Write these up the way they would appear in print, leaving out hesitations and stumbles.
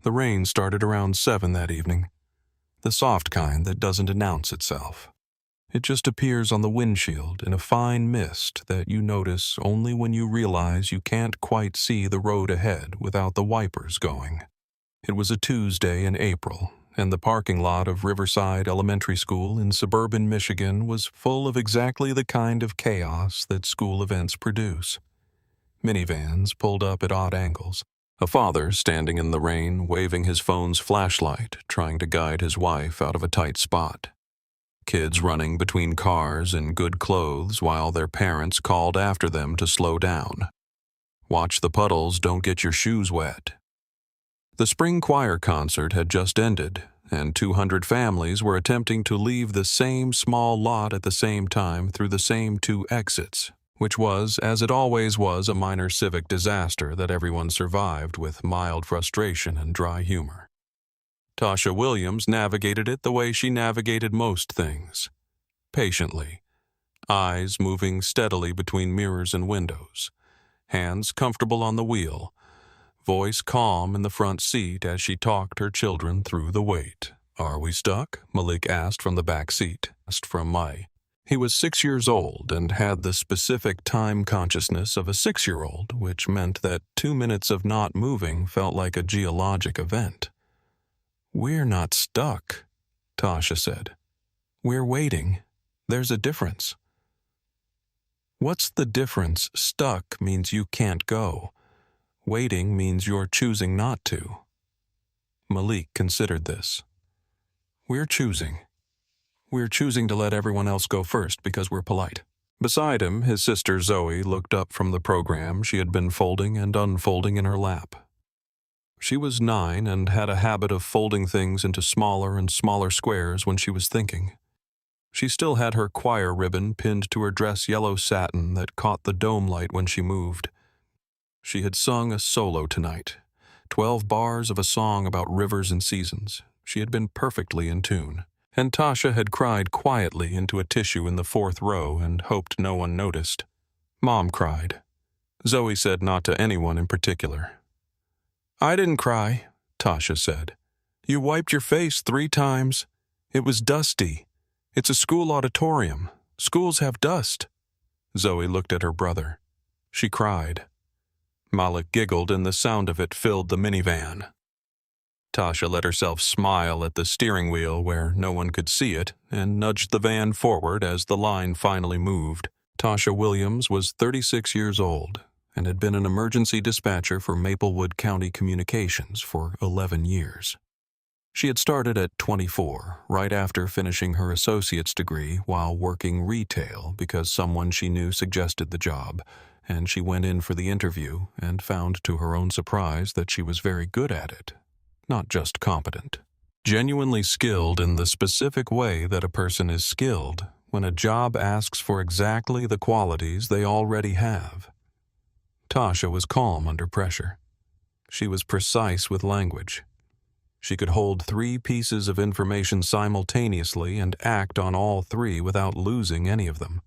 The rain started around 7 that evening, the soft kind that doesn't announce itself. It just appears on the windshield in a fine mist that you notice only when you realize you can't quite see the road ahead without the wipers going. It was a Tuesday in April, and the parking lot of Riverside Elementary School in suburban Michigan was full of exactly the kind of chaos that school events produce. Minivans pulled up at odd angles. A father standing in the rain, waving his phone's flashlight, trying to guide his wife out of a tight spot. Kids running between cars in good clothes while their parents called after them to slow down. Watch the puddles, don't get your shoes wet. The spring choir concert had just ended, and 200 families were attempting to leave the same small lot at the same time through the same 2 exits, which was, as it always was, a minor civic disaster that everyone survived with mild frustration and dry humor. Tasha Williams navigated it the way she navigated most things, patiently, eyes moving steadily between mirrors and windows, hands comfortable on the wheel, voice calm in the front seat as she talked her children through the wait. "Are we stuck?" Malik asked from the back seat, from Mai. He was 6 years old and had the specific time consciousness of a 6-year-old, which meant that 2 minutes of not moving felt like a geologic event. "We're not stuck," Tasha said. "We're waiting. There's a difference." "What's the difference? Stuck means you can't go. Waiting means you're choosing not to." Malik considered this. "We're choosing. We're choosing to let everyone else go first because we're polite." Beside him, his sister Zoe looked up from the program she had been folding and unfolding in her lap. She was 9 and had a habit of folding things into smaller and smaller squares when she was thinking. She still had her choir ribbon pinned to her dress yellow satin that caught the dome light when she moved. She had sung a solo tonight, 12 bars of a song about rivers and seasons. She had been perfectly in tune. And Tasha had cried quietly into a tissue in the 4th row and hoped no one noticed. Mom cried. Zoe said not to anyone in particular. "I didn't cry," Tasha said. "You wiped your face 3 times. It was dusty. It's a school auditorium. Schools have dust." Zoe looked at her brother. She cried. Malik giggled and the sound of it filled the minivan. Tasha let herself smile at the steering wheel where no one could see it and nudged the van forward as the line finally moved. Tasha Williams was 36 years old and had been an emergency dispatcher for Maplewood County Communications for 11 years. She had started at 24, right after finishing her associate's degree while working retail because someone she knew suggested the job, and she went in for the interview and found to her own surprise that she was very good at it. Not just competent. Genuinely skilled in the specific way that a person is skilled when a job asks for exactly the qualities they already have. Tasha was calm under pressure. She was precise with language. She could hold 3 pieces of information simultaneously and act on all 3 without losing any of them.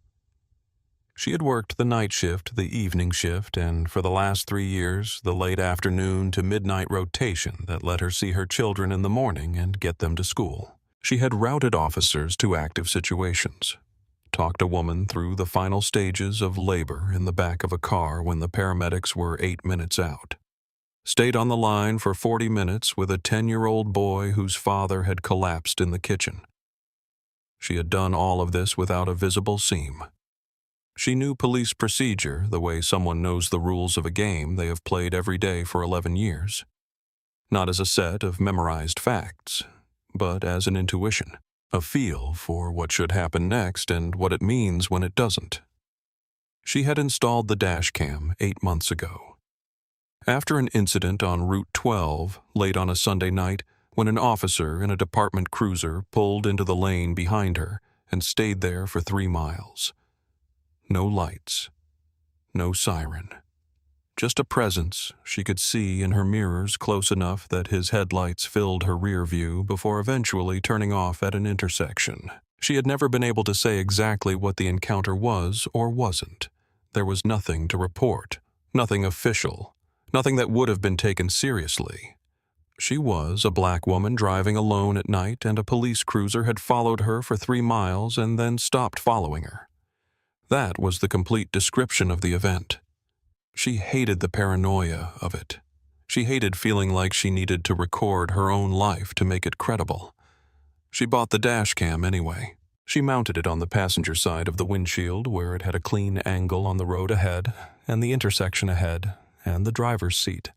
She had worked the night shift, the evening shift, and for the last 3 years, the late afternoon to midnight rotation that let her see her children in the morning and get them to school. She had routed officers to active situations, talked a woman through the final stages of labor in the back of a car when the paramedics were 8 minutes out, stayed on the line for 40 minutes with a 10-year-old boy whose father had collapsed in the kitchen. She had done all of this without a visible seam. She knew police procedure the way someone knows the rules of a game they have played every day for 11 years. Not as a set of memorized facts, but as an intuition, a feel for what should happen next and what it means when it doesn't. She had installed the dashcam 8 months ago. After an incident on Route 12 late on a Sunday night when an officer in a department cruiser pulled into the lane behind her and stayed there for 3 miles. No lights, no siren. Just a presence she could see in her mirrors close enough that his headlights filled her rear view before eventually turning off at an intersection. She had never been able to say exactly what the encounter was or wasn't. There was nothing to report, nothing official, nothing that would have been taken seriously. She was a black woman driving alone at night, and a police cruiser had followed her for 3 miles and then stopped following her. That was the complete description of the event. She hated the paranoia of it. She hated feeling like she needed to record her own life to make it credible. She bought the dashcam anyway. She mounted it on the passenger side of the windshield where it had a clean angle on the road ahead, and the intersection ahead, and the driver's seat.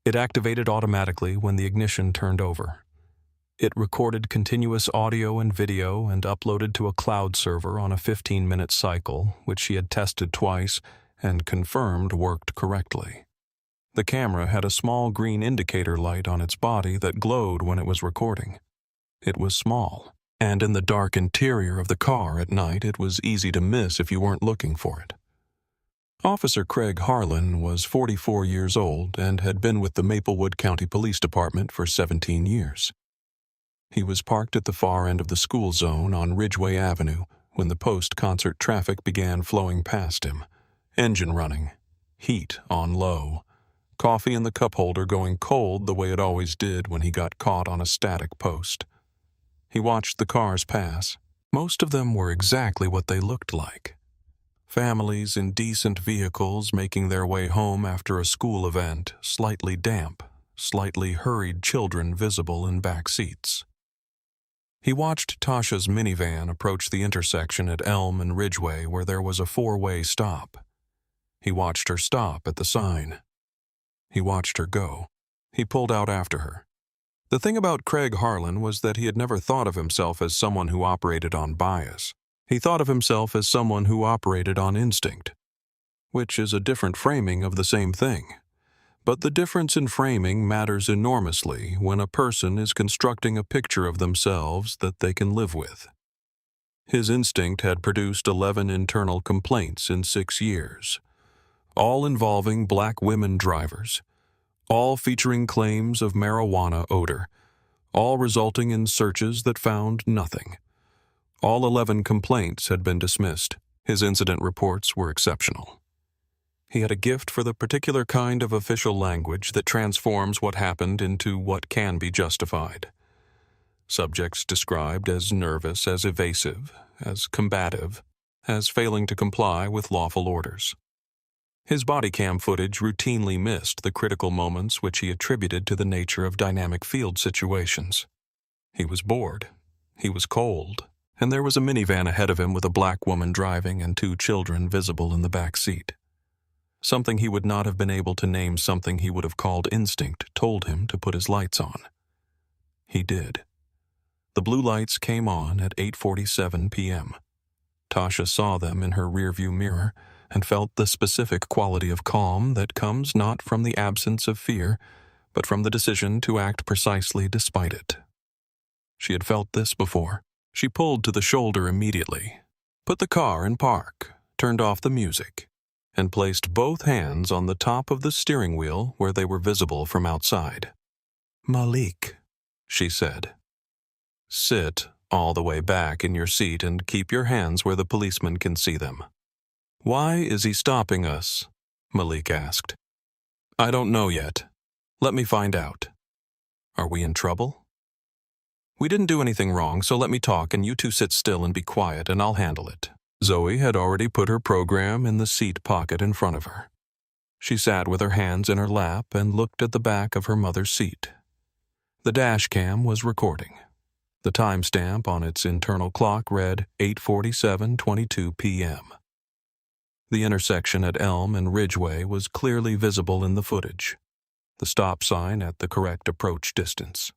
It activated automatically when the ignition turned over. It recorded continuous audio and video and uploaded to a cloud server on a 15-minute cycle, which she had tested twice and confirmed worked correctly. The camera had a small green indicator light on its body that glowed when it was recording. It was small, and in the dark interior of the car at night it was easy to miss if you weren't looking for it. Officer Craig Harlan was 44 years old and had been with the Maplewood County Police Department for 17 years. He was parked at the far end of the school zone on Ridgeway Avenue when the post-concert traffic began flowing past him. Engine running, heat on low, coffee in the cup holder going cold the way it always did when he got caught on a static post. He watched the cars pass. Most of them were exactly what they looked like. Families in decent vehicles making their way home after a school event, slightly damp, slightly hurried children visible in back seats. He watched Tasha's minivan approach the intersection at Elm and Ridgeway where there was a 4-way stop. He watched her stop at the sign. He watched her go. He pulled out after her. The thing about Craig Harlan was that he had never thought of himself as someone who operated on bias. He thought of himself as someone who operated on instinct, which is a different framing of the same thing. But the difference in framing matters enormously when a person is constructing a picture of themselves that they can live with. His instinct had produced 11 internal complaints in 6 years, all involving black women drivers, all featuring claims of marijuana odor, all resulting in searches that found nothing. All 11 complaints had been dismissed. His incident reports were exceptional. He had a gift for the particular kind of official language that transforms what happened into what can be justified. Subjects described as nervous, as evasive, as combative, as failing to comply with lawful orders. His body cam footage routinely missed the critical moments which he attributed to the nature of dynamic field situations. He was bored. He was cold. And there was a minivan ahead of him with a black woman driving and 2 children visible in the back seat. Something he would not have been able to name, something he would have called instinct, told him to put his lights on. He did. The blue lights came on at 8:47 p.m. Tasha saw them in her rearview mirror and felt the specific quality of calm that comes not from the absence of fear, but from the decision to act precisely despite it. She had felt this before. She pulled to the shoulder immediately, put the car in park, turned off the music, and placed both hands on the top of the steering wheel where they were visible from outside. "Malik," she said. "Sit all the way back in your seat and keep your hands where the policeman can see them." "Why is he stopping us?" Malik asked. "I don't know yet. Let me find out." "Are we in trouble?" "We didn't do anything wrong, so let me talk and you two sit still and be quiet and I'll handle it." Zoe had already put her program in the seat pocket in front of her. She sat with her hands in her lap and looked at the back of her mother's seat. The dash cam was recording. The timestamp on its internal clock read 8:47:22 p.m. The intersection at Elm and Ridgeway was clearly visible in the footage. The stop sign at the correct approach distance.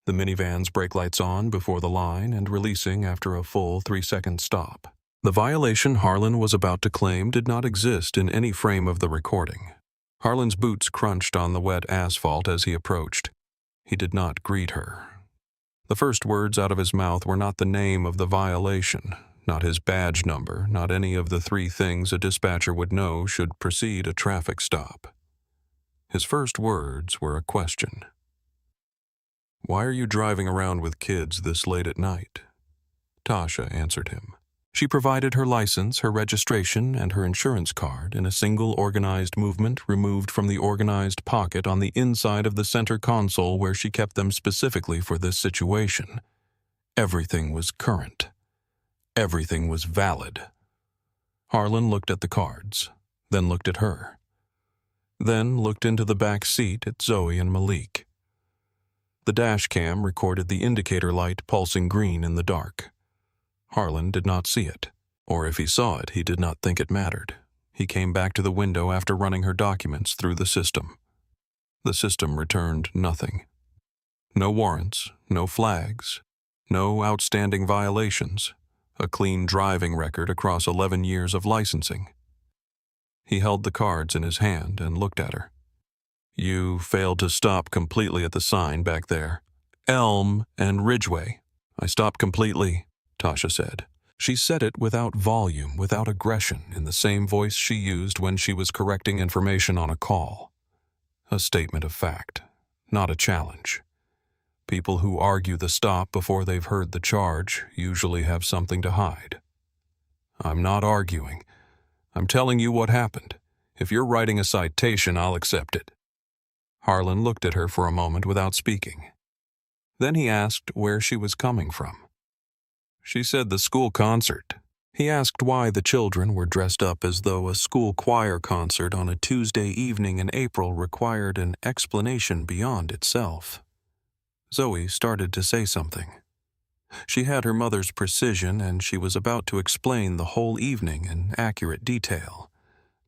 The minivan's brake lights on before the line and releasing after a full 3-second stop. The violation Harlan was about to claim did not exist in any frame of the recording. Harlan's boots crunched on the wet asphalt as he approached. He did not greet her. The first words out of his mouth were not the name of the violation, not his badge number, not any of the 3 things a dispatcher would know should precede a traffic stop. His first words were a question. "Why are you driving around with kids this late at night?" Tasha answered him. She provided her license, her registration, and her insurance card in a single organized movement removed from the organized pocket on the inside of the center console where she kept them specifically for this situation. Everything was current. Everything was valid. Harlan looked at the cards, then looked at her, then looked into the back seat at Zoe and Malik. The dash cam recorded the indicator light pulsing green in the dark. Harlan did not see it, or if he saw it, he did not think it mattered. He came back to the window after running her documents through the system. The system returned nothing. No warrants, no flags, no outstanding violations, a clean driving record across 11 years of licensing. He held the cards in his hand and looked at her. "You failed to stop completely at the sign back there. Elm and Ridgeway." "I stopped completely," Tasha said. She said it without volume, without aggression, in the same voice she used when she was correcting information on a call. A statement of fact, not a challenge. People who argue the stop before they've heard the charge usually have something to hide. "I'm not arguing. I'm telling you what happened. If you're writing a citation, I'll accept it." Harlan looked at her for a moment without speaking. Then he asked where she was coming from. She said the school concert. He asked why the children were dressed up as though a school choir concert on a Tuesday evening in April required an explanation beyond itself. Zoe started to say something. She had her mother's precision, and she was about to explain the whole evening in accurate detail.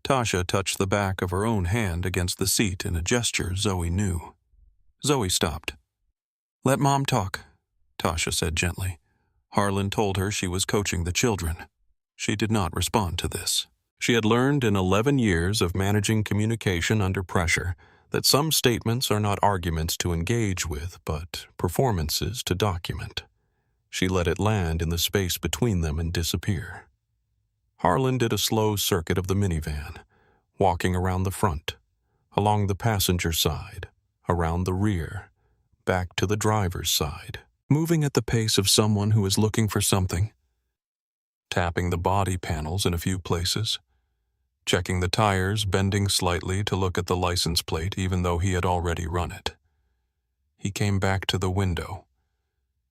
Tasha touched the back of her own hand against the seat in a gesture Zoe knew. Zoe stopped. "Let Mom talk," Tasha said gently. Harlan told her she was coaching the children. She did not respond to this. She had learned in 11 years of managing communication under pressure that some statements are not arguments to engage with, but performances to document. She let it land in the space between them and disappear. Harlan did a slow circuit of the minivan, walking around the front, along the passenger side, around the rear, back to the driver's side, moving at the pace of someone who is looking for something, tapping the body panels in a few places, checking the tires, bending slightly to look at the license plate even though he had already run it. He came back to the window.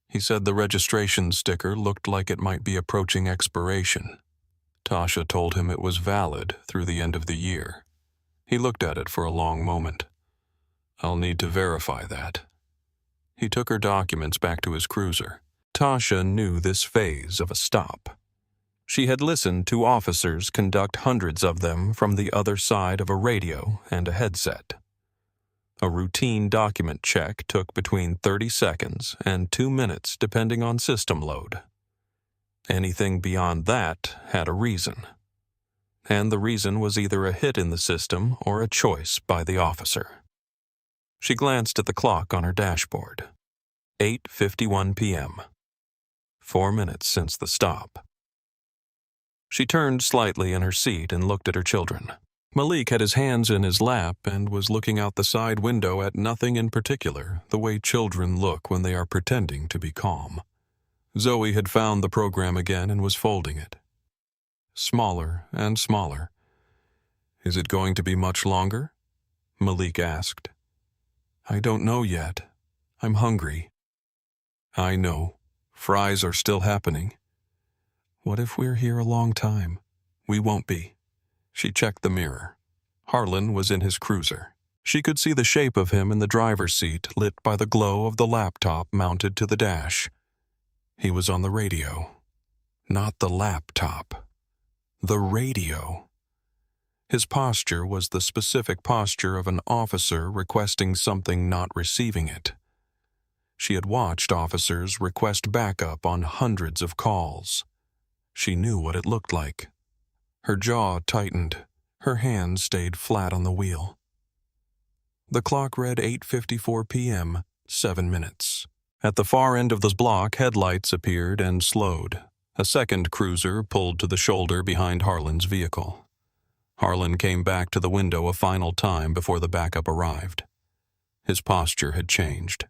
He said the registration sticker looked like it might be approaching expiration. Tasha told him it was valid through the end of the year. He looked at it for a long moment. "I'll need to verify that." He took her documents back to his cruiser. Tasha knew this phase of a stop. She had listened to officers conduct hundreds of them from the other side of a radio and a headset. A routine document check took between 30 seconds and 2 minutes depending on system load. Anything beyond that had a reason. And the reason was either a hit in the system or a choice by the officer. She glanced at the clock on her dashboard. 8:51 p.m. 4 minutes since the stop. She turned slightly in her seat and looked at her children. Malik had his hands in his lap and was looking out the side window at nothing in particular, the way children look when they are pretending to be calm. Zoe had found the program again and was folding it. Smaller and smaller. "Is it going to be much longer?" Malik asked. "I don't know yet. I'm hungry." "I know. Fries are still happening." "What if we're here a long time?" "We won't be." She checked the mirror. Harlan was in his cruiser. She could see the shape of him in the driver's seat lit by the glow of the laptop mounted to the dash. He was on the radio. Not the laptop. The radio. His posture was the specific posture of an officer requesting something not receiving it. She had watched officers request backup on hundreds of calls. She knew what it looked like. Her jaw tightened. Her hand stayed flat on the wheel. The clock read 8:54 p.m., 7 minutes. At the far end of the block, headlights appeared and slowed. A second cruiser pulled to the shoulder behind Harlan's vehicle. Harlan came back to the window a final time before the backup arrived. His posture had changed.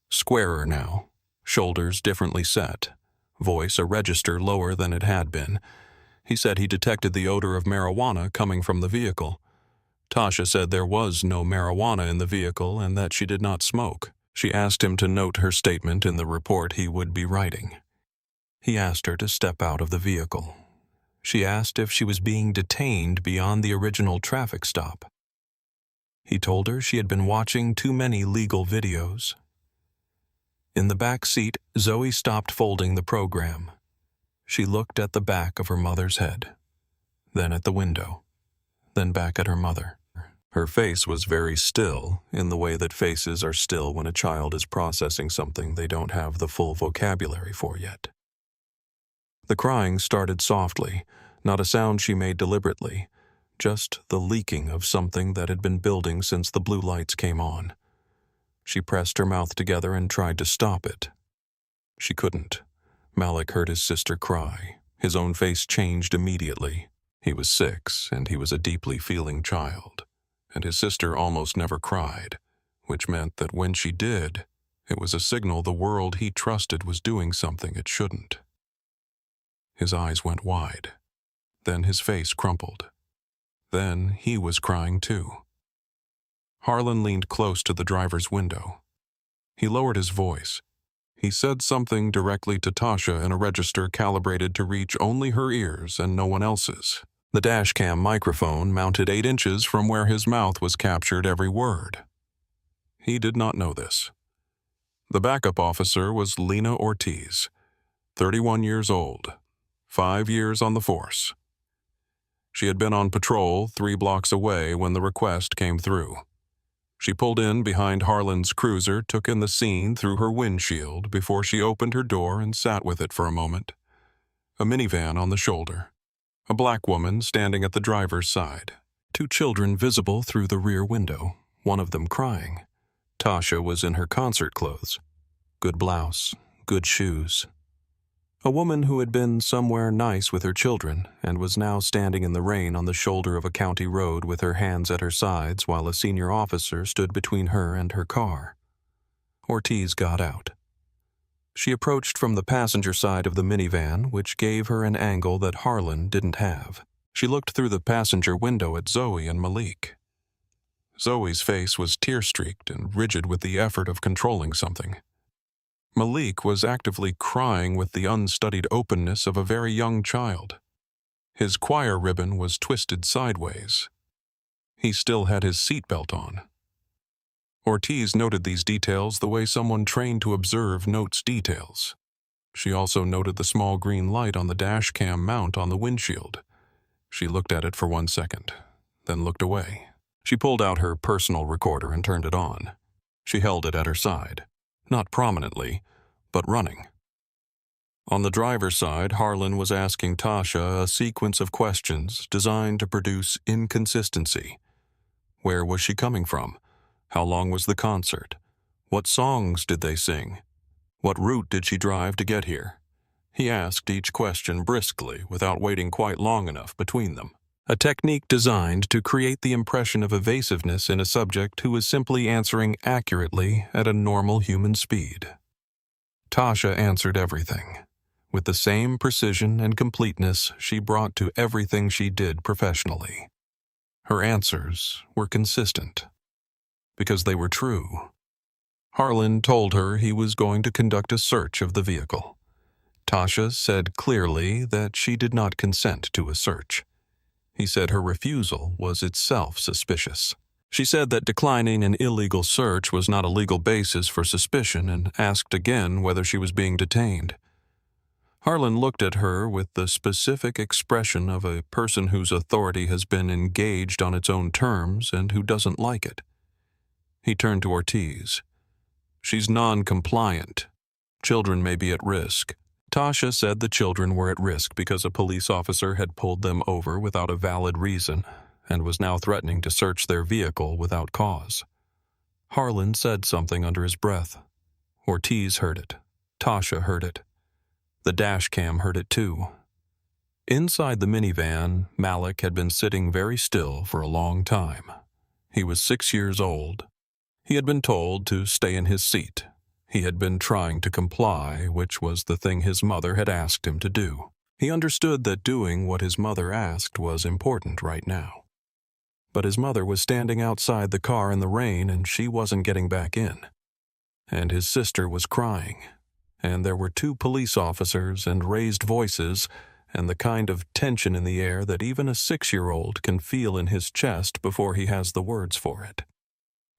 Squarer now, shoulders differently set, voice a register lower than it had been. He said he detected the odor of marijuana coming from the vehicle. Tasha said there was no marijuana in the vehicle and that she did not smoke. She asked him to note her statement in the report he would be writing. He asked her to step out of the vehicle. She asked if she was being detained beyond the original traffic stop. He told her she had been watching too many legal videos. In the back seat, Zoe stopped folding the program. She looked at the back of her mother's head, then at the window, then back at her mother. Her face was very still, in the way that faces are still when a child is processing something they don't have the full vocabulary for yet. The crying started softly, not a sound she made deliberately, just the leaking of something that had been building since the blue lights came on. She pressed her mouth together and tried to stop it. She couldn't. Malik heard his sister cry. His own face changed immediately. He was 6, and he was a deeply feeling child, and his sister almost never cried, which meant that when she did, it was a signal the world he trusted was doing something it shouldn't. His eyes went wide. Then his face crumpled. Then he was crying too. Harlan leaned close to the driver's window. He lowered his voice. He said something directly to Tasha in a register calibrated to reach only her ears and no one else's. The dashcam microphone mounted 8 inches from where his mouth was captured every word. He did not know this. The backup officer was Lena Ortiz, 31 years old, 5 years on the force. She had been on patrol 3 blocks away when the request came through. She pulled in behind Harlan's cruiser, took in the scene through her windshield before she opened her door and sat with it for a moment. A minivan on the shoulder. A black woman standing at the driver's side. 2 children visible through the rear window, one of them crying. Tasha was in her concert clothes. Good blouse, good shoes. A woman who had been somewhere nice with her children and was now standing in the rain on the shoulder of a county road with her hands at her sides while a senior officer stood between her and her car. Ortiz got out. She approached from the passenger side of the minivan, which gave her an angle that Harlan didn't have. She looked through the passenger window at Zoe and Malik. Zoe's face was tear-streaked and rigid with the effort of controlling something. Malik was actively crying with the unstudied openness of a very young child. His choir ribbon was twisted sideways. He still had his seatbelt on. Ortiz noted these details the way someone trained to observe notes details. She also noted the small green light on the dashcam mount on the windshield. She looked at it for 1 second, then looked away. She pulled out her personal recorder and turned it on. She held it at her side. Not prominently, but running. On the driver's side, Harlan was asking Tasha a sequence of questions designed to produce inconsistency. Where was she coming from? How long was the concert? What songs did they sing? What route did she drive to get here? He asked each question briskly without waiting quite long enough between them. A technique designed to create the impression of evasiveness in a subject who is simply answering accurately at a normal human speed. Tasha answered everything, with the same precision and completeness she brought to everything she did professionally. Her answers were consistent, because they were true. Harlan told her he was going to conduct a search of the vehicle. Tasha said clearly that she did not consent to a search. He said her refusal was itself suspicious. She said that declining an illegal search was not a legal basis for suspicion and asked again whether she was being detained. Harlan looked at her with the specific expression of a person whose authority has been engaged on its own terms and who doesn't like it. He turned to Ortiz. She's non-compliant. Children may be at risk. Tasha said the children were at risk because a police officer had pulled them over without a valid reason and was now threatening to search their vehicle without cause. Harlan said something under his breath. Ortiz heard it. Tasha heard it. The dashcam heard it too. Inside the minivan, Malik had been sitting very still for a long time. He was 6 years old. He had been told to stay in his seat. He had been trying to comply, which was the thing his mother had asked him to do. He understood that doing what his mother asked was important right now. But his mother was standing outside the car in the rain and she wasn't getting back in. And his sister was crying. And there were 2 police officers and raised voices and the kind of tension in the air that even a 6-year-old can feel in his chest before he has the words for it.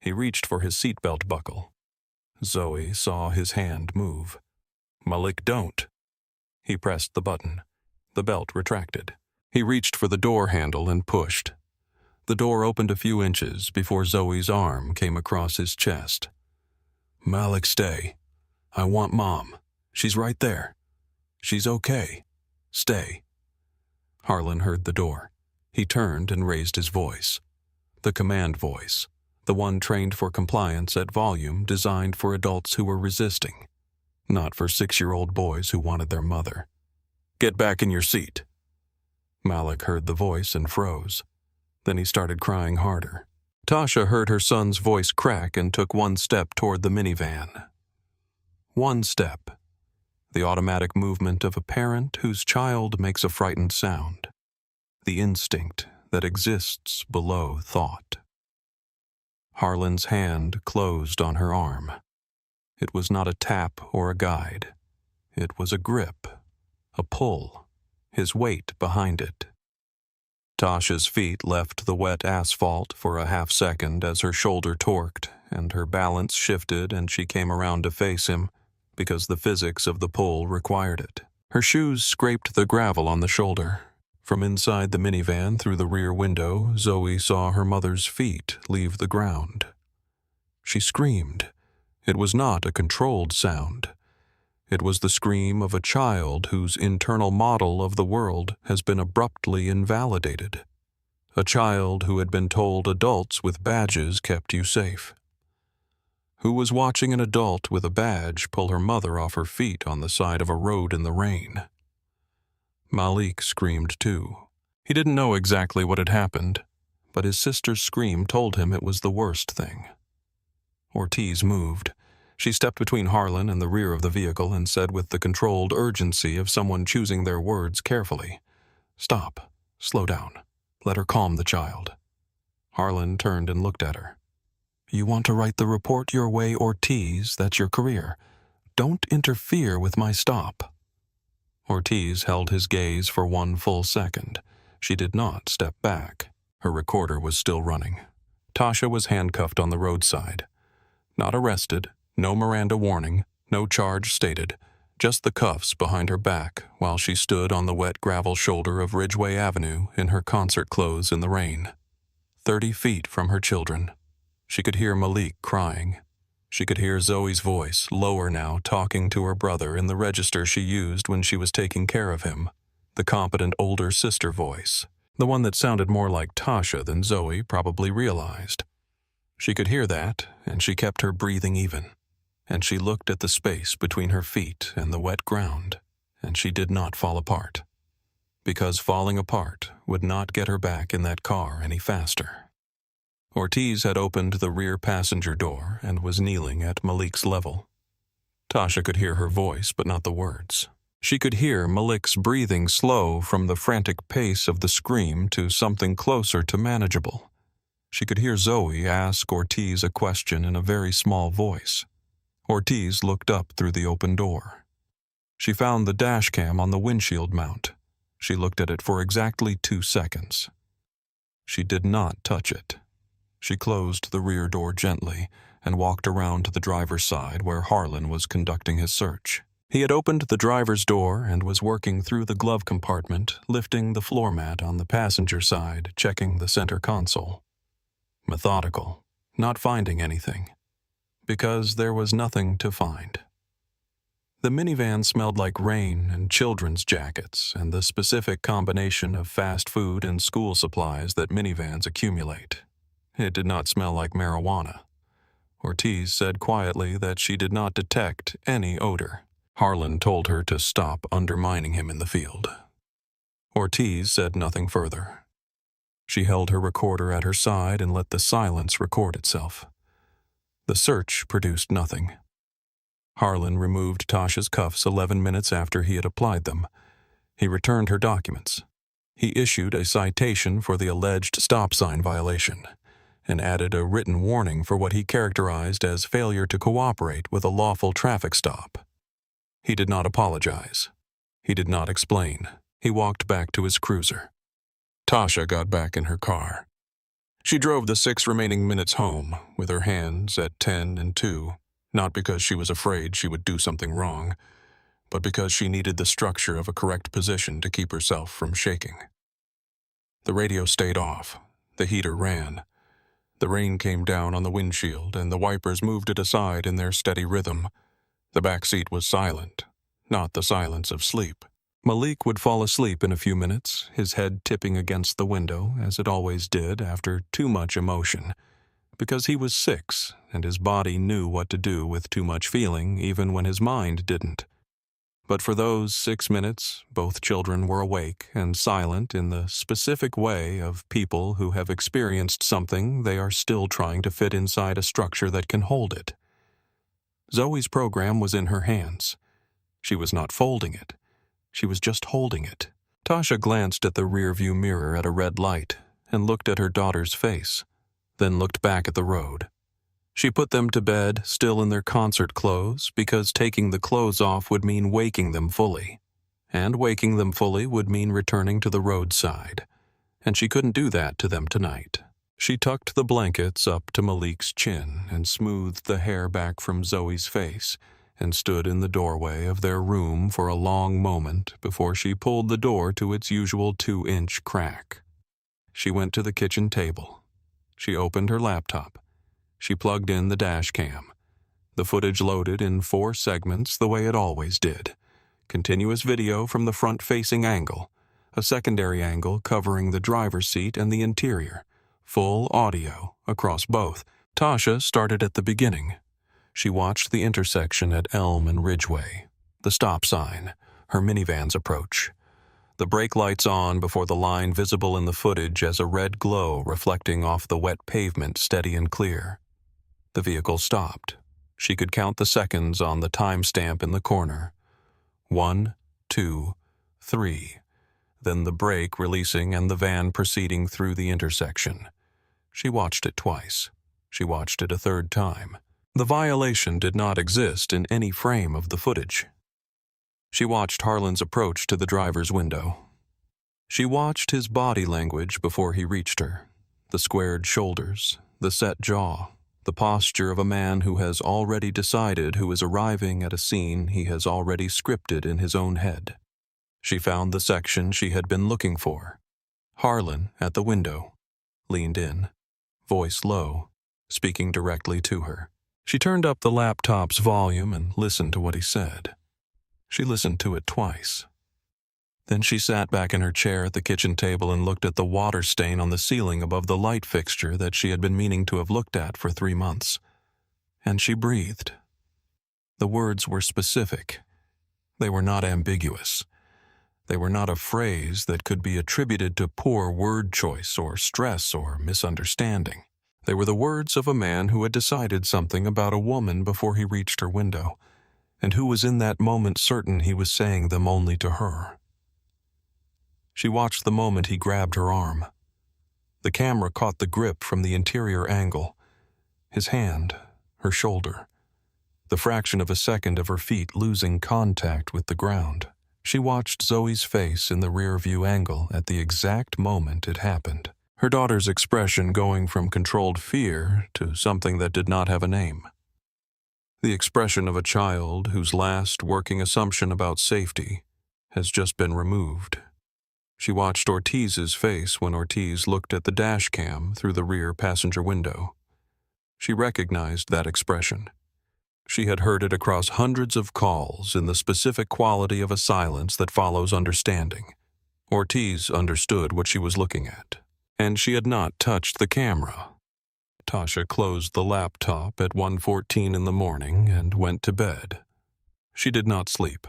He reached for his seatbelt buckle. Zoe saw his hand move. "Malik, don't." He pressed the button. The belt retracted. He reached for the door handle and pushed. The door opened a few inches before Zoe's arm came across his chest. "Malik, stay. I want Mom. She's right there. She's okay. Stay." Harlan heard the door. He turned and raised his voice. The command voice. The one trained for compliance at volume designed for adults who were resisting. Not for 6-year-old boys who wanted their mother. "Get back in your seat." Malik heard the voice and froze. Then he started crying harder. Tasha heard her son's voice crack and took 1 step toward the minivan. 1 step. The automatic movement of a parent whose child makes a frightened sound. The instinct that exists below thought. Harlan's hand closed on her arm. It was not a tap or a guide. It was a grip, a pull, his weight behind it. Tasha's feet left the wet asphalt for a half second as her shoulder torqued and her balance shifted and she came around to face him because the physics of the pull required it. Her shoes scraped the gravel on the shoulder. From inside the minivan through the rear window, Zoe saw her mother's feet leave the ground. She screamed. It was not a controlled sound. It was the scream of a child whose internal model of the world has been abruptly invalidated. A child who had been told adults with badges kept you safe. Who was watching an adult with a badge pull her mother off her feet on the side of a road in the rain. Malik screamed too. He didn't know exactly what had happened, but his sister's scream told him it was the worst thing. Ortiz moved. She stepped between Harlan and the rear of the vehicle and said with the controlled urgency of someone choosing their words carefully, "Stop. Slow down. Let her calm the child." Harlan turned and looked at her. "You want to write the report your way, Ortiz, that's your career. Don't interfere with my stop." Ortiz held his gaze for 1 full second. She did not step back. Her recorder was still running. Tasha was handcuffed on the roadside. Not arrested, no Miranda warning, no charge stated, just the cuffs behind her back while she stood on the wet gravel shoulder of Ridgeway Avenue in her concert clothes in the rain. 30 feet from her children. She could hear Malik crying. She could hear Zoe's voice, lower now, talking to her brother in the register she used when she was taking care of him. The competent older sister voice. The one that sounded more like Tasha than Zoe probably realized. She could hear that, and she kept her breathing even. And she looked at the space between her feet and the wet ground, and she did not fall apart. Because falling apart would not get her back in that car any faster. Ortiz had opened the rear passenger door and was kneeling at Malik's level. Tasha could hear her voice, but not the words. She could hear Malik's breathing slow from the frantic pace of the scream to something closer to manageable. She could hear Zoe ask Ortiz a question in a very small voice. Ortiz looked up through the open door. She found the dashcam on the windshield mount. She looked at it for exactly 2 seconds. She did not touch it. She closed the rear door gently and walked around to the driver's side where Harlan was conducting his search. He had opened the driver's door and was working through the glove compartment, lifting the floor mat on the passenger side, checking the center console. Methodical, not finding anything. Because there was nothing to find. The minivan smelled like rain and children's jackets and the specific combination of fast food and school supplies that minivans accumulate. It did not smell like marijuana. Ortiz said quietly that she did not detect any odor. Harlan told her to stop undermining him in the field. Ortiz said nothing further. She held her recorder at her side and let the silence record itself. The search produced nothing. Harlan removed Tasha's cuffs 11 minutes after he had applied them. He returned her documents. He issued a citation for the alleged stop sign violation and added a written warning for what he characterized as failure to cooperate with a lawful traffic stop. He did not apologize. He did not explain. He walked back to his cruiser. Tasha got back in her car. She drove the 6 remaining minutes home with her hands at 10 and 2, not because she was afraid she would do something wrong, but because she needed the structure of a correct position to keep herself from shaking. The radio stayed off. The heater ran. The rain came down on the windshield, and the wipers moved it aside in their steady rhythm. The back seat was silent, not the silence of sleep. Malik would fall asleep in a few minutes, his head tipping against the window, as it always did after too much emotion, because he was 6, and his body knew what to do with too much feeling, even when his mind didn't. But for those 6 minutes, both children were awake and silent in the specific way of people who have experienced something they are still trying to fit inside a structure that can hold it. Zoe's program was in her hands. She was not folding it. She was just holding it. Tasha glanced at the rearview mirror at a red light and looked at her daughter's face, then looked back at the road. She put them to bed, still in their concert clothes, because taking the clothes off would mean waking them fully. And waking them fully would mean returning to the roadside. And she couldn't do that to them tonight. She tucked the blankets up to Malik's chin and smoothed the hair back from Zoe's face, and stood in the doorway of their room for a long moment before she pulled the door to its usual 2-inch crack. She went to the kitchen table. She opened her laptop. She plugged in the dashcam. The footage loaded in 4 segments the way it always did. Continuous video from the front-facing angle, a secondary angle covering the driver's seat and the interior, full audio across both. Tasha started at the beginning. She watched the intersection at Elm and Ridgeway, the stop sign, her minivan's approach, the brake lights on before the line visible in the footage as a red glow reflecting off the wet pavement steady and clear. The vehicle stopped. She could count the seconds on the timestamp in the corner. 1, 2, 3. Then the brake releasing and the van proceeding through the intersection. She watched it twice. She watched it a third time. The violation did not exist in any frame of the footage. She watched Harlan's approach to the driver's window. She watched his body language before he reached her, the squared shoulders, the set jaw, the posture of a man who has already decided who is arriving at a scene he has already scripted in his own head. She found the section she had been looking for. Harlan at the window, leaned in, voice low, speaking directly to her. She turned up the laptop's volume and listened to what he said. She listened to it twice. Then she sat back in her chair at the kitchen table and looked at the water stain on the ceiling above the light fixture that she had been meaning to have looked at for 3 months. And she breathed. The words were specific. They were not ambiguous. They were not a phrase that could be attributed to poor word choice or stress or misunderstanding. They were the words of a man who had decided something about a woman before he reached her window, and who was in that moment certain he was saying them only to her. She watched the moment he grabbed her arm. The camera caught the grip from the interior angle. His hand, her shoulder, the fraction of a second of her feet losing contact with the ground. She watched Zoe's face in the rear-view angle at the exact moment it happened. Her daughter's expression going from controlled fear to something that did not have a name. The expression of a child whose last working assumption about safety has just been removed. She watched Ortiz's face when Ortiz looked at the dash cam through the rear passenger window. She recognized that expression. She had heard it across hundreds of calls in the specific quality of a silence that follows understanding. Ortiz understood what she was looking at. And she had not touched the camera. Tasha closed the laptop at 1:14 in the morning and went to bed. She did not sleep.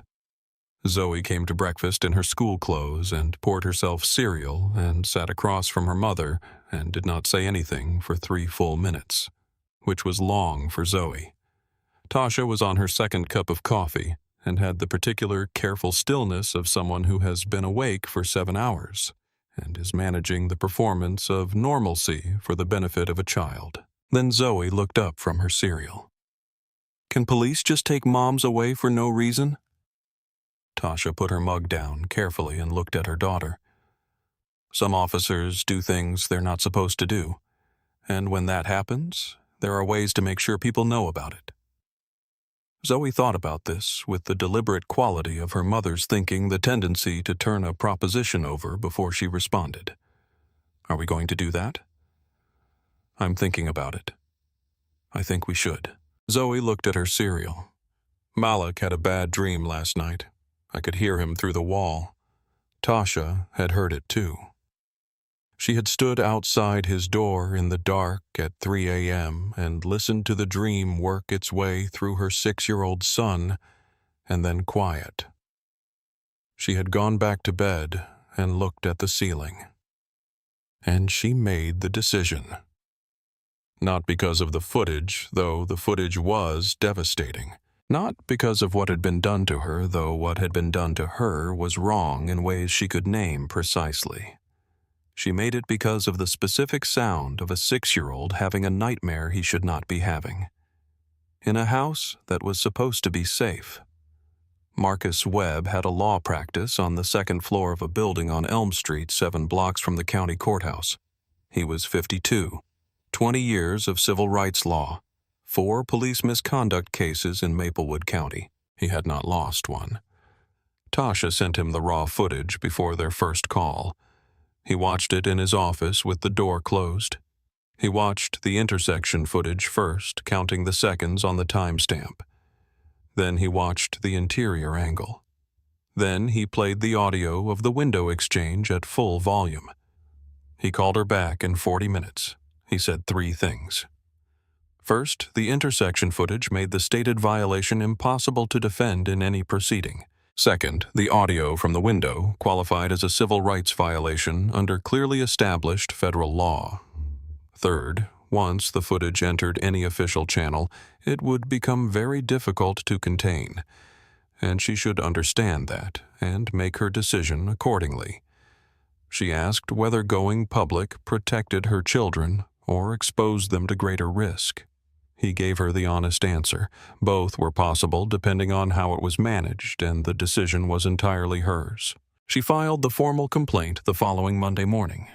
Zoe came to breakfast in her school clothes and poured herself cereal and sat across from her mother and did not say anything for 3 full minutes, which was long for Zoe. Tasha was on her second cup of coffee and had the particular careful stillness of someone who has been awake for 7 hours and is managing the performance of normalcy for the benefit of a child. Then Zoe looked up from her cereal. "Can police just take moms away for no reason?" Tasha put her mug down carefully and looked at her daughter. "Some officers do things they're not supposed to do, and when that happens, there are ways to make sure people know about it." Zoe thought about this with the deliberate quality of her mother's thinking, the tendency to turn a proposition over before she responded. "Are we going to do that?" "I'm thinking about it. I think we should." Zoe looked at her cereal. "Malik had a bad dream last night. I could hear him through the wall. Tasha had heard it too. She had stood outside his door in the dark at 3 a.m. and listened to the dream work its way through her 6-year-old son, and then quiet. She had gone back to bed and looked at the ceiling. And she made the decision. Not because of the footage, though the footage was devastating. Not because of what had been done to her, though what had been done to her was wrong in ways she could name precisely. She made it because of the specific sound of a 6-year-old having a nightmare he should not be having. In a house that was supposed to be safe. Marcus Webb had a law practice on the second floor of a building on Elm Street, 7 blocks from the county courthouse. He was 52, 20 years of civil rights law, 4 police misconduct cases in Maplewood County. He had not lost one. Tasha sent him the raw footage before their first call. He watched it in his office with the door closed. He watched the intersection footage first, counting the seconds on the timestamp. Then he watched the interior angle. Then he played the audio of the window exchange at full volume. He called her back in 40 minutes. He said 3 things. First, the intersection footage made the stated violation impossible to defend in any proceeding. Second, the audio from the window qualified as a civil rights violation under clearly established federal law. Third, once the footage entered any official channel, it would become very difficult to contain, and she should understand that and make her decision accordingly. She asked whether going public protected her children or exposed them to greater risk. He gave her the honest answer. Both were possible depending on how it was managed, and the decision was entirely hers. She filed the formal complaint the following Monday morning.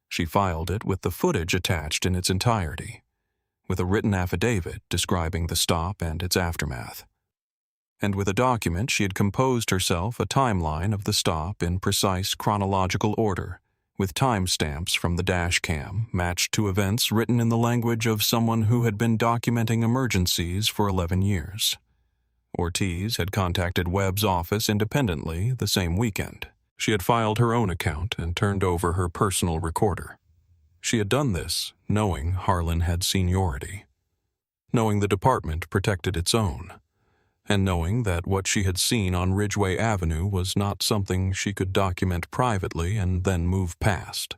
She filed it with the footage attached in its entirety, with a written affidavit describing the stop and its aftermath. And with a document she had composed herself a timeline of the stop in precise chronological order, with timestamps from the dashcam matched to events written in the language of someone who had been documenting emergencies for 11 years. Ortiz had contacted Webb's office independently the same weekend. She had filed her own account and turned over her personal recorder. She had done this knowing Harlan had seniority, knowing the department protected its own, and knowing that what she had seen on Ridgeway Avenue was not something she could document privately and then move past.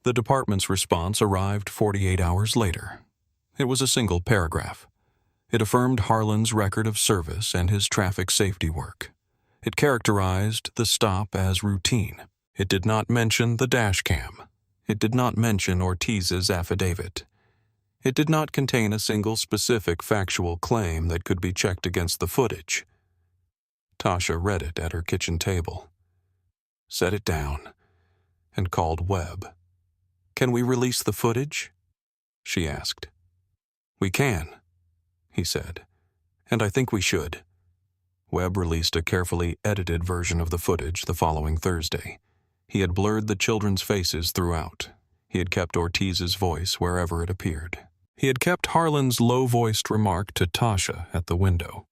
The department's response arrived 48 hours later. It was a single paragraph. It affirmed Harlan's record of service and his traffic safety work. It characterized the stop as routine. It did not mention the dashcam. It did not mention Ortiz's affidavit. It did not contain a single specific factual claim that could be checked against the footage. Tasha read it at her kitchen table, set it down, and called Webb. "Can we release the footage?" she asked. "We can," he said, "and I think we should." Webb released a carefully edited version of the footage the following Thursday. He had blurred the children's faces throughout. He had kept Ortiz's voice wherever it appeared. He had kept Harlan's low-voiced remark to Tasha at the window.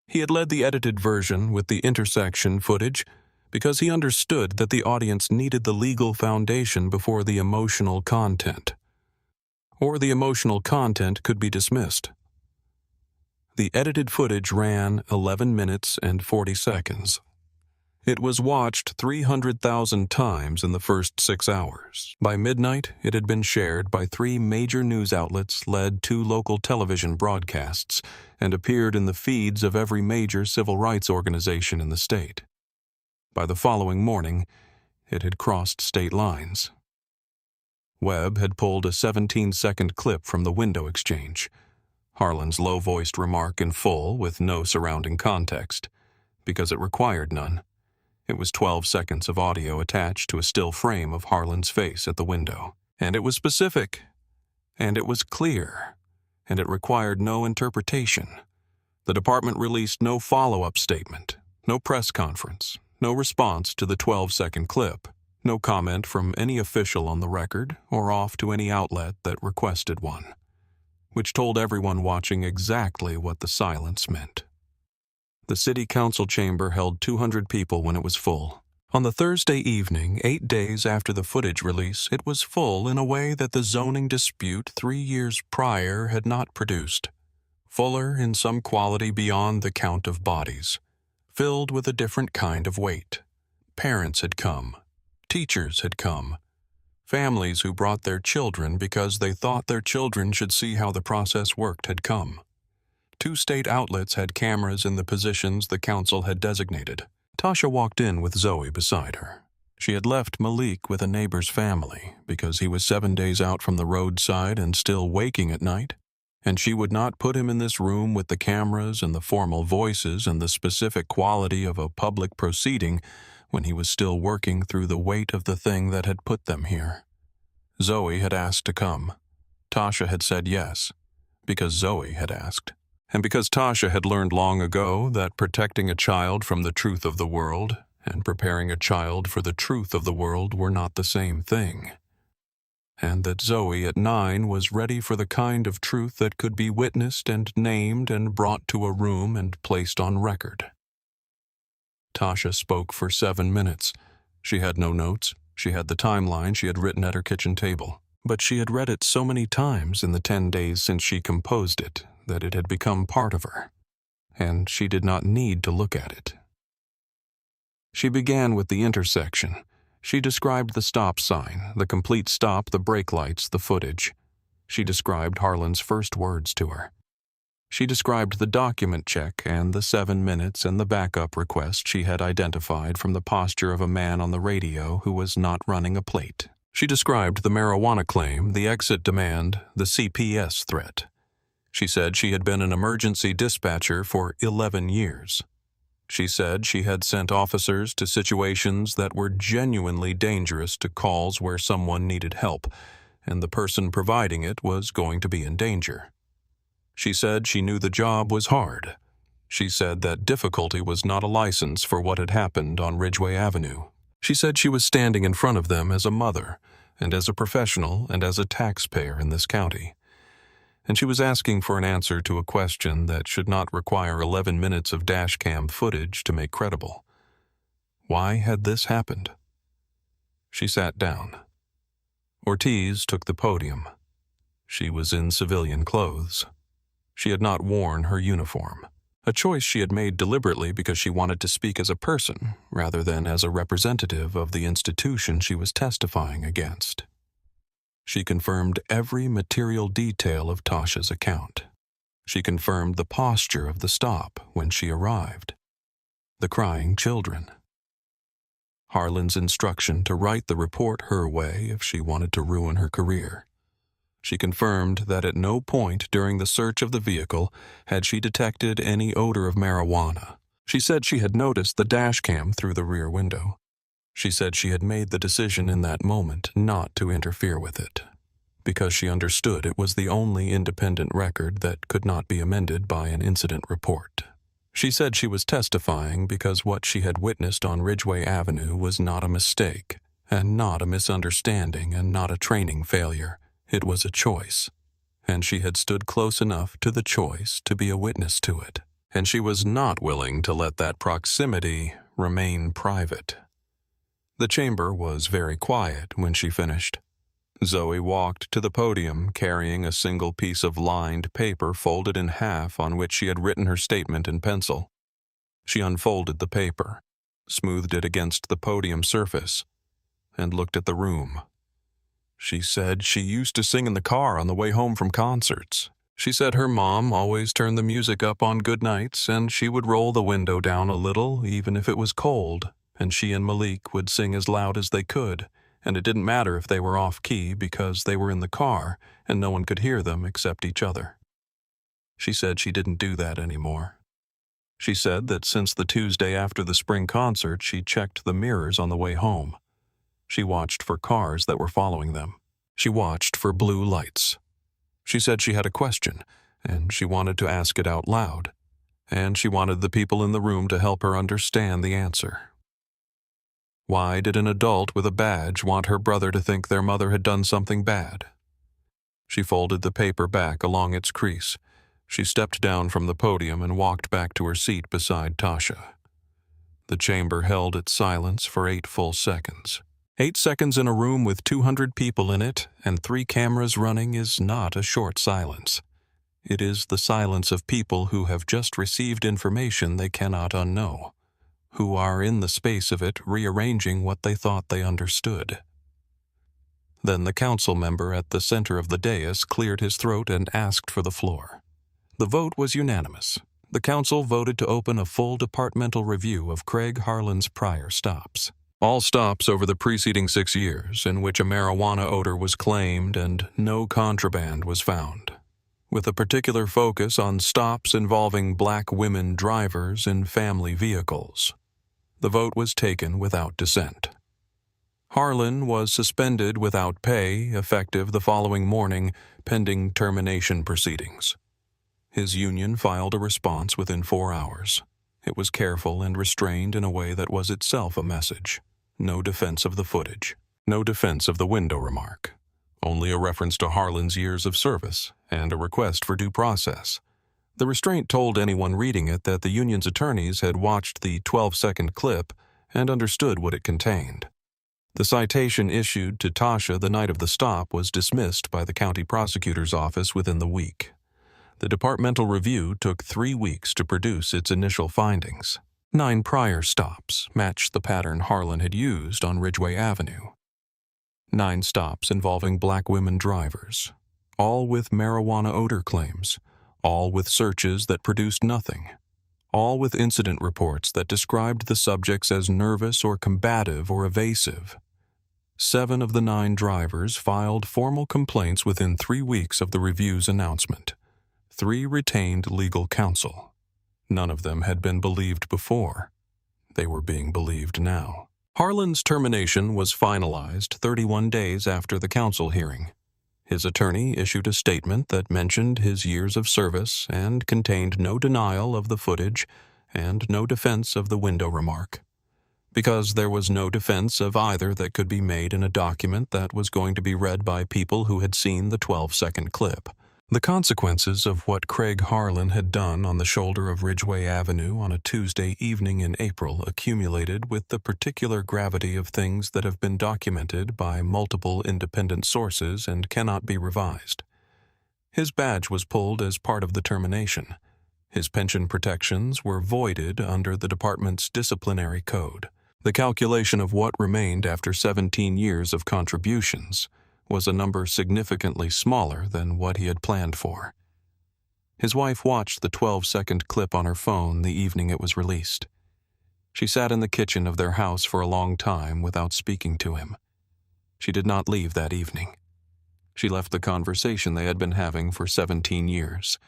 He had led the edited version with the intersection footage because he understood that the audience needed the legal foundation before the emotional content. Or the emotional content could be dismissed. The edited footage ran 11 minutes and 40 seconds. It was watched 300,000 times in the first 6 hours. By midnight, it had been shared by 3 major news outlets, led 2 local television broadcasts, and appeared in the feeds of every major civil rights organization in the state. By the following morning, it had crossed state lines. Webb had pulled a 17-second clip from the window exchange, Harlan's low-voiced remark in full with no surrounding context, because it required none. It was 12 seconds of audio attached to a still frame of Harlan's face at the window. And it was specific, and it was clear, and it required no interpretation. The department released no follow-up statement, no press conference, no response to the 12-second clip, no comment from any official on the record or off to any outlet that requested one, which told everyone watching exactly what the silence meant. The city council chamber held 200 people when it was full. On the Thursday evening, 8 days after the footage release, it was full in a way that the zoning dispute 3 years prior had not produced. Fuller in some quality beyond the count of bodies, filled with a different kind of weight. Parents had come. Teachers had come. Families who brought their children because they thought their children should see how the process worked had come. 2 state outlets had cameras in the positions the council had designated. Tasha walked in with Zoe beside her. She had left Malik with a neighbor's family because he was 7 days out from the roadside and still waking at night, and she would not put him in this room with the cameras and the formal voices and the specific quality of a public proceeding when he was still working through the weight of the thing that had put them here. Zoe had asked to come. Tasha had said yes, because Zoe had asked. And because Tasha had learned long ago that protecting a child from the truth of the world and preparing a child for the truth of the world were not the same thing. And that Zoe at 9 was ready for the kind of truth that could be witnessed and named and brought to a room and placed on record. Tasha spoke for 7 minutes. She had no notes. She had the timeline she had written at her kitchen table. But she had read it so many times in the 10 days since she composed it that it had become part of her, and she did not need to look at it. She began with the intersection. She described the stop sign, the complete stop, the brake lights, the footage. She described Harlan's first words to her. She described the document check and the 7 minutes and the backup request she had identified from the posture of a man on the radio who was not running a plate. She described the marijuana claim, the exit demand, the CPS threat. She said she had been an emergency dispatcher for 11 years. She said she had sent officers to situations that were genuinely dangerous to calls where someone needed help, and the person providing it was going to be in danger. She said she knew the job was hard. She said that difficulty was not a license for what had happened on Ridgeway Avenue. She said she was standing in front of them as a mother, and as a professional, and as a taxpayer in this county. And she was asking for an answer to a question that should not require 11 minutes of dashcam footage to make credible. Why had this happened? She sat down. Ortiz took the podium. She was in civilian clothes. She had not worn her uniform, a choice she had made deliberately because she wanted to speak as a person rather than as a representative of the institution she was testifying against. She confirmed every material detail of Tasha's account. She confirmed the posture of the stop when she arrived. The crying children. Harlan's instruction to write the report her way if she wanted to ruin her career. She confirmed that at no point during the search of the vehicle had she detected any odor of marijuana. She said she had noticed the dashcam through the rear window. She said she had made the decision in that moment not to interfere with it, because she understood it was the only independent record that could not be amended by an incident report. She said she was testifying because what she had witnessed on Ridgeway Avenue was not a mistake, and not a misunderstanding, and not a training failure. It was a choice, and she had stood close enough to the choice to be a witness to it, and she was not willing to let that proximity remain private. The chamber was very quiet when she finished. Zoe walked to the podium carrying a single piece of lined paper folded in half on which she had written her statement in pencil. She unfolded the paper. smoothed it against the podium surface, and looked at the room. She said she used to sing in the car on the way home from concerts. She said her mom always turned the music up on good nights, and she would roll the window down a little even if it was cold, and she and Malik would sing as loud as they could, and it didn't matter if they were off-key because they were in the car and no one could hear them except each other. She said she didn't do that anymore. She said that since the Tuesday after the spring concert, she checked the mirrors on the way home. She watched for cars that were following them. She watched for blue lights. She said she had a question, and she wanted to ask it out loud, and she wanted the people in the room to help her understand the answer. Why did an adult with a badge want her brother to think their mother had done something bad? She folded the paper back along its crease. She stepped down from the podium and walked back to her seat beside Tasha. The chamber held its silence for 8 full seconds. 8 seconds in a room with 200 people in it and 3 cameras running is not a short silence. It is the silence of people who have just received information they cannot unknow, who are in the space of it rearranging what they thought they understood. Then the council member at the center of the dais cleared his throat and asked for the floor. The vote was unanimous. The council voted to open a full departmental review of Craig Harlan's prior stops. All stops over the preceding 6 years in which a marijuana odor was claimed and no contraband was found, with a particular focus on stops involving black women drivers in family vehicles. The vote was taken without dissent. Harlan was suspended without pay, effective the following morning, pending termination proceedings. His union filed a response within 4 hours. It was careful and restrained in a way that was itself a message. No defense of the footage. No defense of the window remark. Only a reference to Harlan's years of service and a request for due process. The restraint told anyone reading it that the union's attorneys had watched the 12-second clip and understood what it contained. The citation issued to Tasha the night of the stop was dismissed by the county prosecutor's office within the week. The departmental review took 3 weeks to produce its initial findings. 9 prior stops matched the pattern Harlan had used on Ridgeway Avenue. 9 stops involving black women drivers, all with marijuana odor claims, all with searches that produced nothing, all with incident reports that described the subjects as nervous or combative or evasive. 7 of the 9 drivers filed formal complaints within 3 weeks of the review's announcement. 3 retained legal counsel. None of them had been believed before. They were being believed now. Harlan's termination was finalized 31 days after the council hearing. His attorney issued a statement that mentioned his years of service and contained no denial of the footage and no defense of the window remark. Because there was no defense of either that could be made in a document that was going to be read by people who had seen the 12-second clip. The consequences of what Craig Harlan had done on the shoulder of Ridgeway Avenue on a Tuesday evening in April accumulated with the particular gravity of things that have been documented by multiple independent sources and cannot be revised. His badge was pulled as part of the termination. His pension protections were voided under the department's disciplinary code. The calculation of what remained after 17 years of contributions was a number significantly smaller than what he had planned for. His wife watched the 12-second clip on her phone the evening it was released. She sat in the kitchen of their house for a long time without speaking to him. She did not leave that evening. She left the conversation they had been having for 17 years.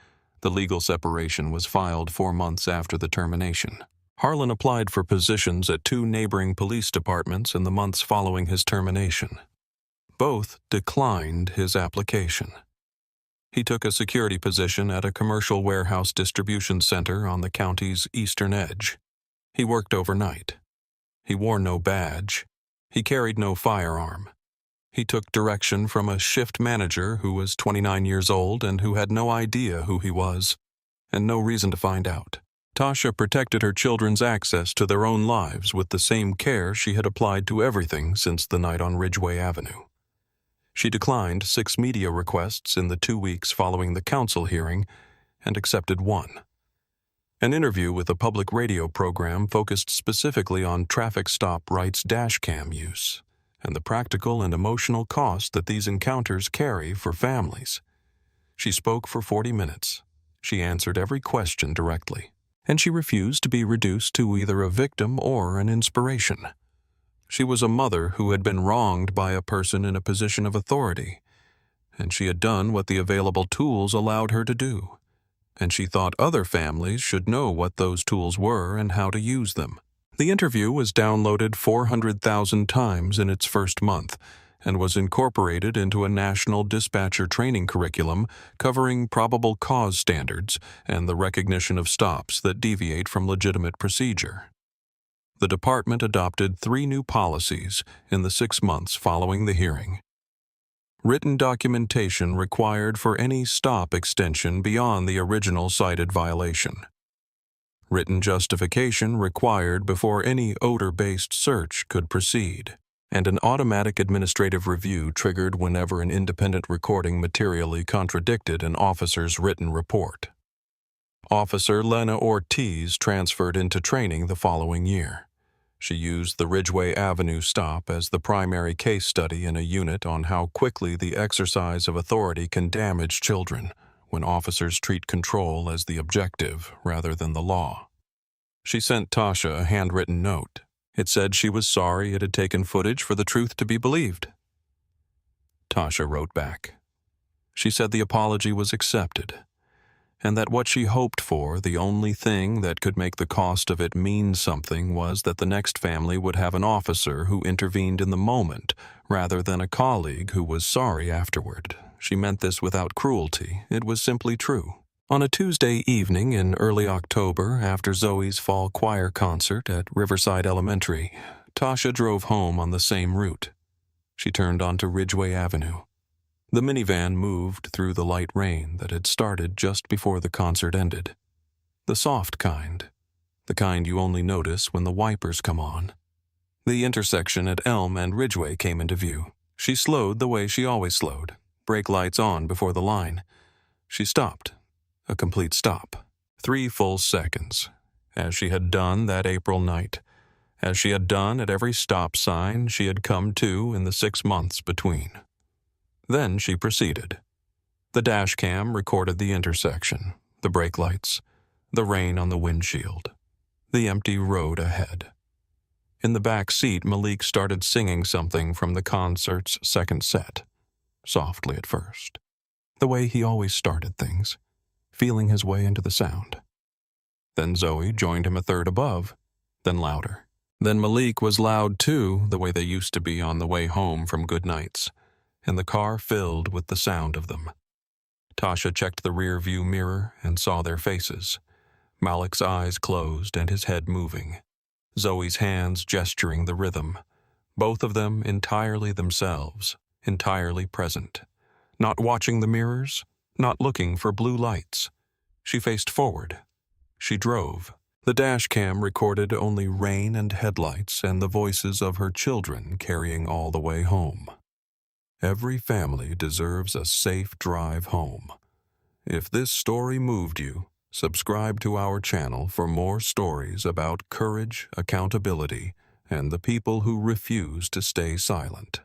The legal separation was filed 4 months after the termination. Harlan applied for positions at 2 neighboring police departments in the months following his termination. Both declined his application. He took a security position at a commercial warehouse distribution center on the county's eastern edge. He worked overnight. He wore no badge. He carried no firearm. He took direction from a shift manager who was 29 years old and who had no idea who he was, and no reason to find out. Tasha protected her children's access to their own lives with the same care she had applied to everything since the night on Ridgeway Avenue. She declined 6 media requests in the 2 weeks following the council hearing and accepted 1. An interview with a public radio program focused specifically on traffic stop rights dashcam use and the practical and emotional cost that these encounters carry for families. She spoke for 40 minutes. She answered every question directly, and she refused to be reduced to either a victim or an inspiration. She was a mother who had been wronged by a person in a position of authority, and she had done what the available tools allowed her to do. And she thought other families should know what those tools were and how to use them. The interview was downloaded 400,000 times in its first month and was incorporated into a national dispatcher training curriculum covering probable cause standards and the recognition of stops that deviate from legitimate procedure. The department adopted 3 new policies in the 6 months following the hearing. Written documentation required for any stop extension beyond the original cited violation. Written justification required before any odor-based search could proceed, and an automatic administrative review triggered whenever an independent recording materially contradicted an officer's written report. Officer Lena Ortiz transferred into training the following year. She used the Ridgeway Avenue stop as the primary case study in a unit on how quickly the exercise of authority can damage children when officers treat control as the objective rather than the law. She sent Tasha a handwritten note. It said she was sorry it had taken footage for the truth to be believed. Tasha wrote back. She said the apology was accepted, and that what she hoped for, the only thing that could make the cost of it mean something, was that the next family would have an officer who intervened in the moment rather than a colleague who was sorry afterward. She meant this without cruelty. It was simply true. On a Tuesday evening in early October, after Zoe's fall choir concert at Riverside Elementary, Tasha drove home on the same route. She turned onto Ridgeway Avenue. The minivan moved through the light rain that had started just before the concert ended. The soft kind. The kind you only notice when the wipers come on. The intersection at Elm and Ridgeway came into view. She slowed the way she always slowed, brake lights on before the line. She stopped. A complete stop. 3 full seconds. As she had done that April night. As she had done at every stop sign she had come to in the 6 months between. Then she proceeded. The dashcam recorded the intersection, the brake lights, the rain on the windshield, the empty road ahead. In the back seat, Malik started singing something from the concert's second set, softly at first, the way he always started things, feeling his way into the sound. Then Zoe joined him a third above, then louder. Then Malik was loud too, the way they used to be on the way home from good nights, and the car filled with the sound of them. Tasha checked the rear view mirror and saw their faces. Malik's eyes closed and his head moving. Zoe's hands gesturing the rhythm. Both of them entirely themselves, entirely present. Not watching the mirrors, not looking for blue lights. She faced forward. She drove. The dashcam recorded only rain and headlights and the voices of her children carrying all the way home. Every family deserves a safe drive home. If this story moved you, subscribe to our channel for more stories about courage, accountability, and the people who refuse to stay silent.